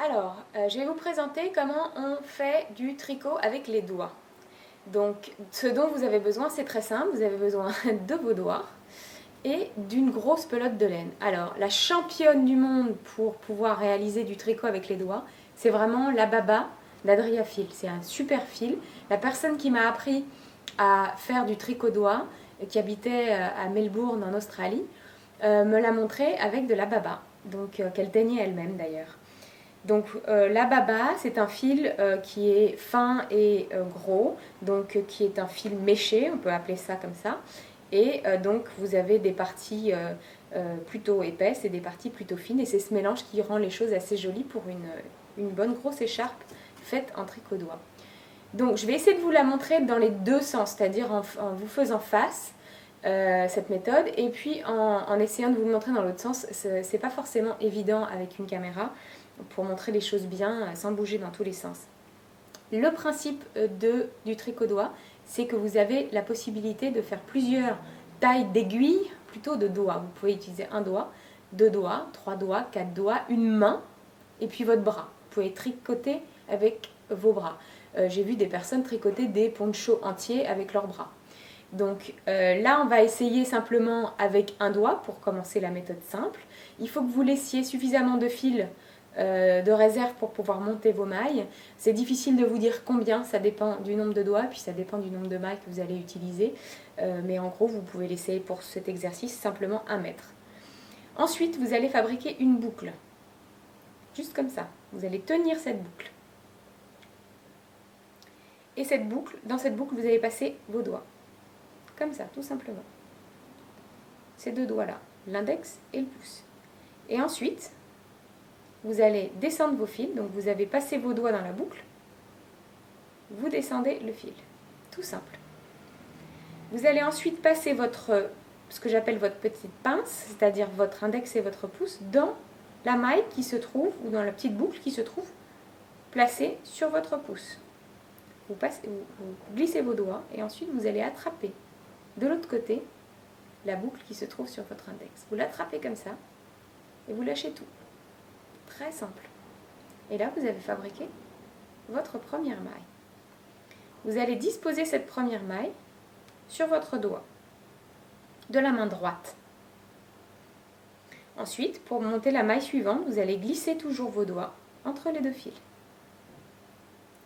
Alors, je vais vous présenter comment on fait du tricot avec les doigts. Donc, ce dont vous avez besoin, c'est très simple. Vous avez besoin de vos doigts et d'une grosse pelote de laine. Alors, la championne du monde pour pouvoir réaliser du tricot avec les doigts, c'est vraiment la Baba d'Adria Fil. C'est un super fil. La personne qui m'a appris à faire du tricot doigt, qui habitait à Melbourne en Australie, me l'a montré avec de la Baba, donc qu'elle teignait elle-même d'ailleurs. Donc la Baba, c'est un fil qui est fin et gros, donc qui est un fil méché, on peut appeler ça comme ça. Et donc vous avez des parties plutôt épaisses et des parties plutôt fines. Et c'est ce mélange qui rend les choses assez jolies pour une bonne grosse écharpe faite en tricot doigt. Donc je vais essayer de vous la montrer dans les deux sens, c'est-à-dire en vous faisant face cette méthode, et puis en essayant de vous le montrer dans l'autre sens. C'est pas forcément évident avec une caméra pour montrer les choses bien sans bouger dans tous les sens. Le principe du tricot doigt, c'est que vous avez la possibilité de faire plusieurs tailles d'aiguilles, plutôt de doigts. Vous pouvez utiliser un doigt, deux doigts, trois doigts, quatre doigts, une main et puis votre bras. Vous pouvez tricoter avec vos bras. J'ai vu des personnes tricoter des ponchos entiers avec leurs bras. Donc là, on va essayer simplement avec un doigt pour commencer la méthode simple. Il faut que vous laissiez suffisamment de fil de réserve pour pouvoir monter vos mailles. C'est difficile de vous dire combien, ça dépend du nombre de doigts, puis ça dépend du nombre de mailles que vous allez utiliser. Mais en gros, vous pouvez laisser pour cet exercice simplement 1 mètre. Ensuite, vous allez fabriquer une boucle. Juste comme ça. Vous allez tenir cette boucle. Et dans cette boucle, vous allez passer vos doigts. Comme ça, tout simplement. Ces deux doigts-là, l'index et le pouce. Et ensuite, vous allez descendre vos fils, donc vous avez passé vos doigts dans la boucle, vous descendez le fil, tout simple. Vous allez ensuite passer ce que j'appelle votre petite pince, c'est-à-dire votre index et votre pouce, dans la maille qui se trouve, ou dans la petite boucle qui se trouve placée sur votre pouce. Vous glissez vos doigts et ensuite vous allez attraper de l'autre côté la boucle qui se trouve sur votre index. Vous l'attrapez comme ça et vous lâchez tout. Très simple. Et là, vous avez fabriqué votre première maille. Vous allez disposer cette première maille sur votre doigt de la main droite. Ensuite, pour monter la maille suivante, vous allez glisser toujours vos doigts entre les deux fils.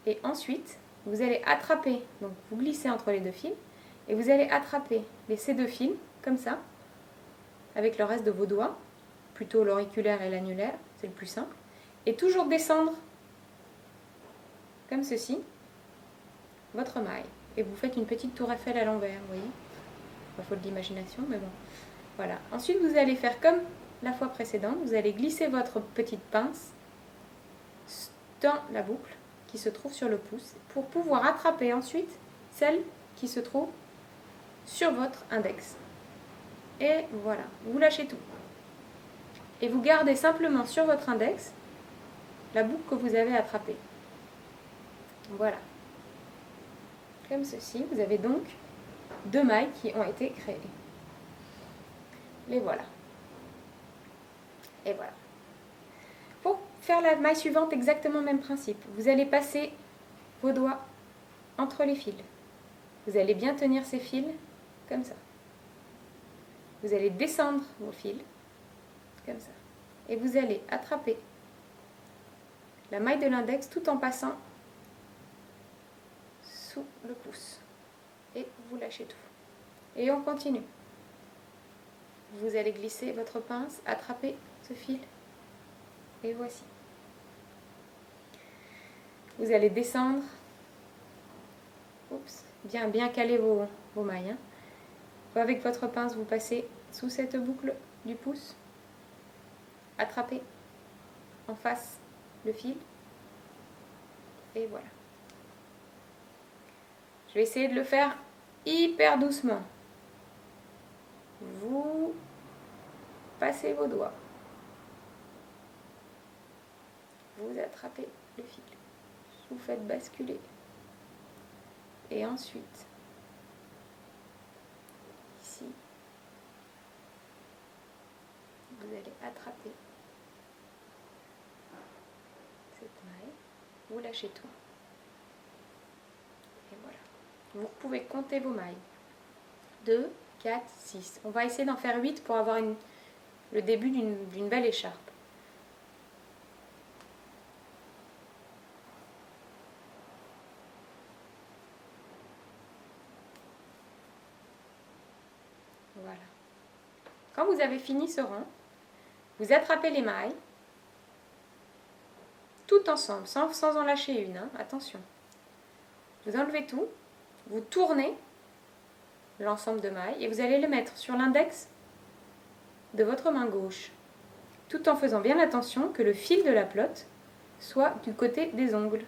Et ensuite, vous allez attraper, donc vous glissez entre les deux fils, et vous allez attraper ces deux fils, comme ça, avec le reste de vos doigts, plutôt l'auriculaire et l'annulaire, c'est le plus simple, et toujours descendre, comme ceci, votre maille. Et vous faites une petite tour Eiffel à l'envers, vous voyez. Pas faute d'imagination, mais bon. Voilà. Ensuite, vous allez faire comme la fois précédente, vous allez glisser votre petite pince dans la boucle qui se trouve sur le pouce, pour pouvoir attraper ensuite celle qui se trouve sur votre index. Et voilà, vous lâchez tout. Et vous gardez simplement sur votre index la boucle que vous avez attrapée. Voilà. Comme ceci, vous avez donc 2 mailles qui ont été créées. Les voilà. Et voilà. Pour faire la maille suivante, exactement le même principe. Vous allez passer vos doigts entre les fils. Vous allez bien tenir ces fils comme ça. Vous allez descendre vos fils comme ça. Et vous allez attraper la maille de l'index tout en passant sous le pouce. Et vous lâchez tout. Et on continue. Vous allez glisser votre pince, attraper ce fil. Et voici. Vous allez descendre. Oups, bien caler vos mailles. Avec votre pince, vous passez sous cette boucle du pouce. Attrapez en face le fil. Et voilà. Je vais essayer de le faire hyper doucement. Vous passez vos doigts. Vous attrapez le fil. Vous faites basculer. Et ensuite, ici, vous allez attraper cette maille, vous lâchez tout. Et voilà. Vous pouvez compter vos mailles. 2, 4, 6. On va essayer d'en faire 8 pour avoir le début d'une belle écharpe. Voilà. Quand vous avez fini ce rang, vous attrapez les mailles, tout ensemble, sans en lâcher une, hein, attention. Vous enlevez tout, vous tournez l'ensemble de mailles et vous allez les mettre sur l'index de votre main gauche, tout en faisant bien attention que le fil de la pelote soit du côté des ongles.